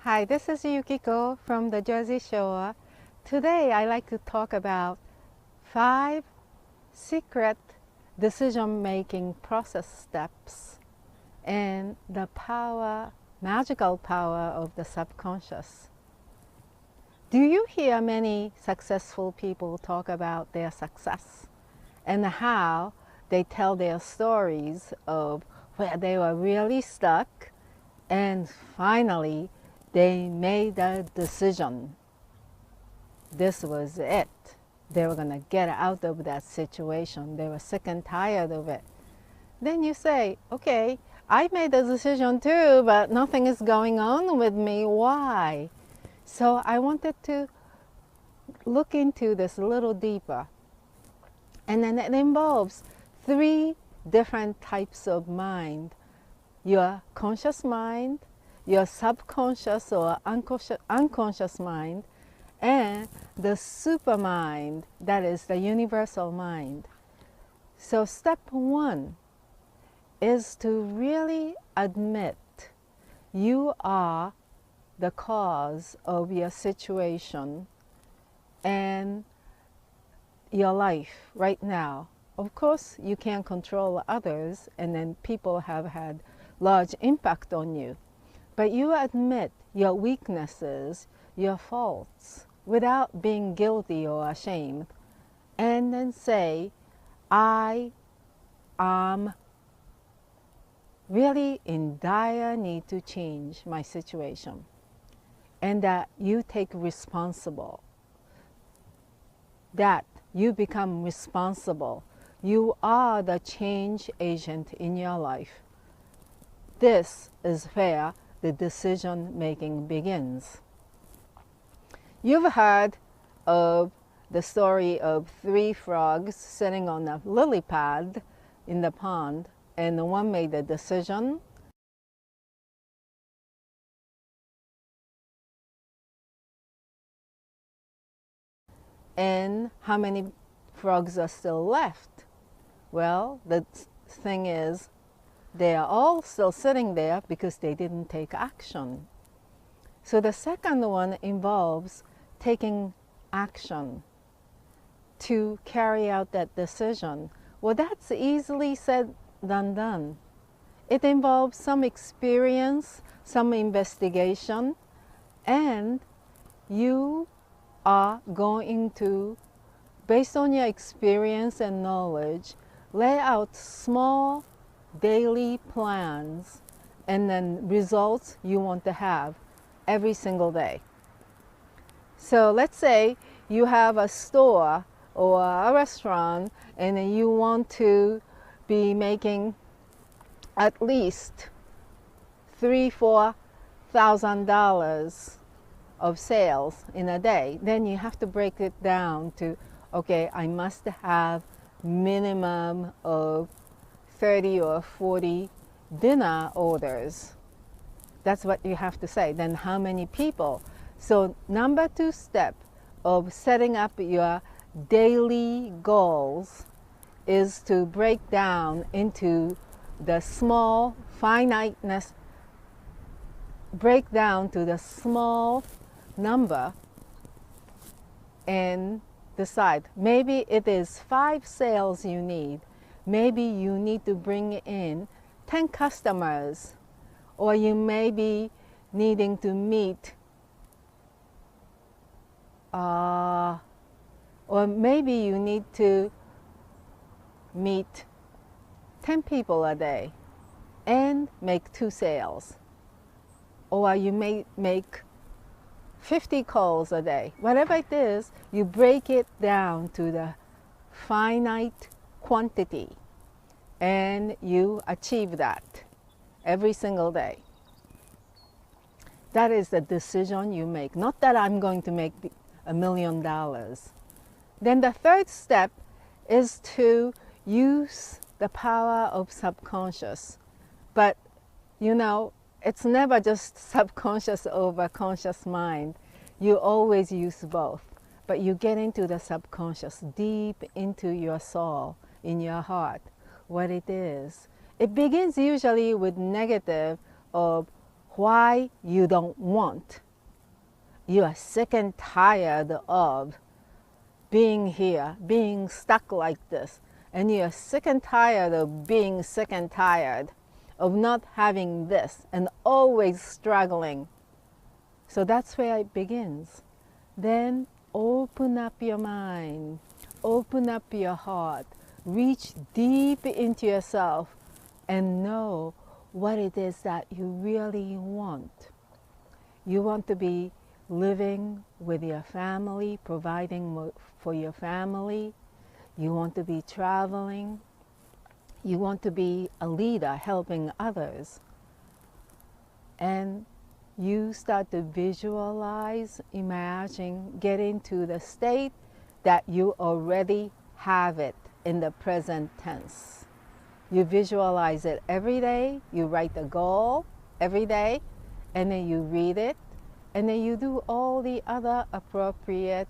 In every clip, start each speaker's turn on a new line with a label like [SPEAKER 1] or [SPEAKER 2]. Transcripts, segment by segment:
[SPEAKER 1] Hi, this is Yukiko from the Jersey Shore. Today I like to talk about 5 secret decision-making process steps and the magical power of the subconscious. Do you hear many successful people talk about their success and how they tell their stories of where they were really stuck and finally they made a decision? This was it. They were going to get out of that situation. They were sick and tired of it. Then you say, okay, I made a decision too, but nothing is going on with me. Why? So I wanted to look into this a little deeper. And then it involves 3 different types of mind. Your conscious mind, your subconscious or unconscious mind, and the supermind, that is the universal mind. So step 1 is to really admit you are the cause of your situation and your life right now. Of course, you can't control others, and then people have had large impact on you. But you admit your weaknesses, your faults, without being guilty or ashamed, and then say, I am really in dire need to change my situation, and that you take responsible, that you become responsible. You are the change agent in your life. This is where the decision making begins. You've heard of the story of 3 frogs sitting on a lily pad in the pond, and the one made a decision. And how many frogs are still left? Well, the thing is, they are all still sitting there because they didn't take action. So the second one involves taking action to carry out that decision. Well, that's easily said than done. It involves some experience, some investigation, and you are going to, based on your experience and knowledge, lay out small daily plans and then results you want to have every single day. So let's say you have a store or a restaurant and you want to be making at least $3,000-4,000 of sales in a day. Then you have to break it down to, okay, I must have minimum of 30 or 40 dinner orders. That's what you have to say. Then how many people? So number 2 step of setting up your daily goals is to break down into the small finiteness, break down to the small number and decide. Maybe it is 5 sales you need. Maybe you need to bring in 10 customers, or you may be needing to meet, or maybe you need to meet 10 people a day and make 2 sales, or you may make 50 calls a day. Whatever it is, you break it down to the finite quantity, and you achieve that every single day. That is the decision you make. Not that I'm going to make $1 million. Then the 3rd step is to use the power of subconscious. But you know, it's never just subconscious over conscious mind. You always use both. But you get into the subconscious, deep into your soul, in your heart, what it is. It begins usually with negative of why you don't want. You are sick and tired of being here, being stuck like this. And you are sick and tired of being sick and tired of not having this and always struggling. So that's where it begins. Then open up your mind, open up your heart, reach deep into yourself and know what it is that you really want. You want to be living with your family, providing for your family. You want to be traveling. You want to be a leader, helping others. And you start to visualize, imagine, get into the state that you already have it in the present tense. You visualize it every day. You write the goal every day, and then you read it, and then you do all the other appropriate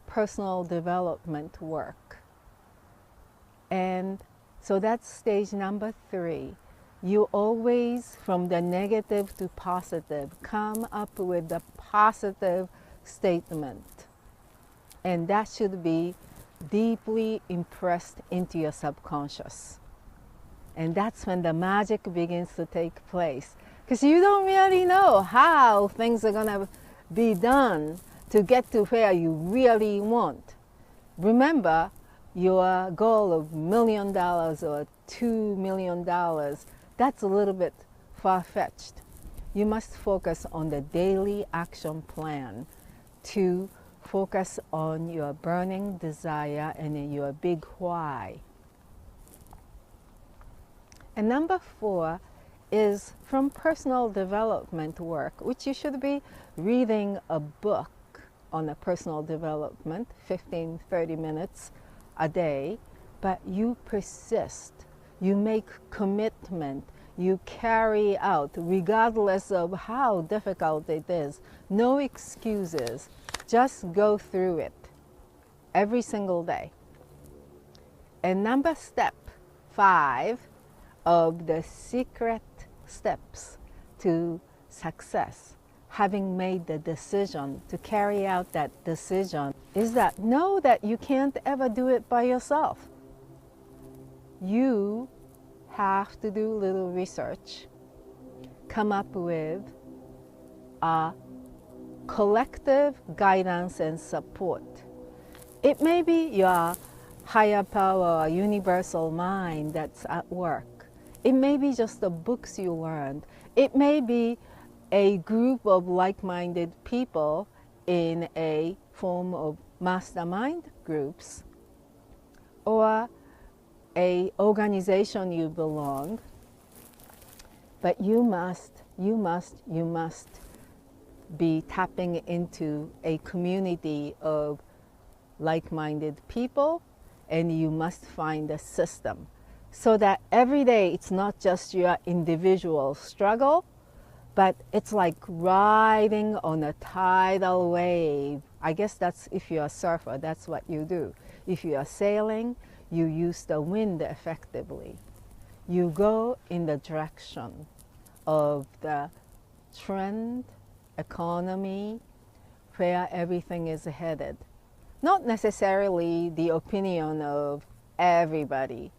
[SPEAKER 1] personal development work. And so that's stage number 3. You always, from the negative to positive, come up with the positive statement. And that should be deeply impressed into your subconscious. And that's when the magic begins to take place. Because you don't really know how things are going to be done to get to where you really want. Remember, your goal of $1 million or $2 million, that's a little bit far-fetched. You must focus on the daily action plan to focus on your burning desire and your big why. And number 4 is from personal development work, which you should be reading a book on a personal development, 15, 30 minutes a day, but you persist, you make commitment, you carry out regardless of how difficult it is. No excuses, just go through it every single day. And step 5 of the secret steps to success, having made the decision to carry out that decision, is that know that you can't ever do it by yourself. You have to do a little research, come up with a collective guidance and support. It may be your higher power, universal mind that's at work. It may be just the books you learned. It may be a group of like-minded people in a form of mastermind groups, or a organization you belong. But you must be tapping into a community of like-minded people, and you must find a system so that every day it's not just your individual struggle, but it's like riding on a tidal wave. I guess that's, if you're a surfer, that's what you do. If you are sailing, you use the wind effectively. You go in the direction of the trend, economy, where everything is headed. Not necessarily the opinion of everybody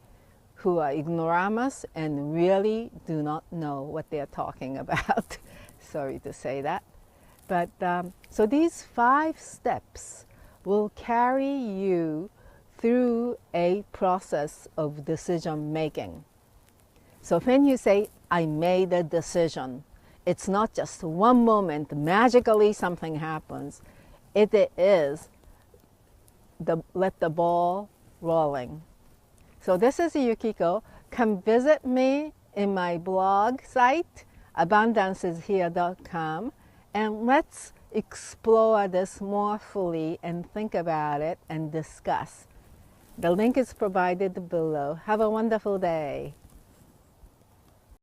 [SPEAKER 1] who are ignoramus and really do not know what they're talking about. Sorry to say that. But so these 5 steps will carry you through a process of decision making. So when you say, I made a decision, it's not just one moment, magically something happens. It is let the ball rolling. So this is Yukiko. Come visit me in my blog site, abundanceishere.com, and let's explore this more fully and think about it and discuss. The link is provided below. Have a wonderful day.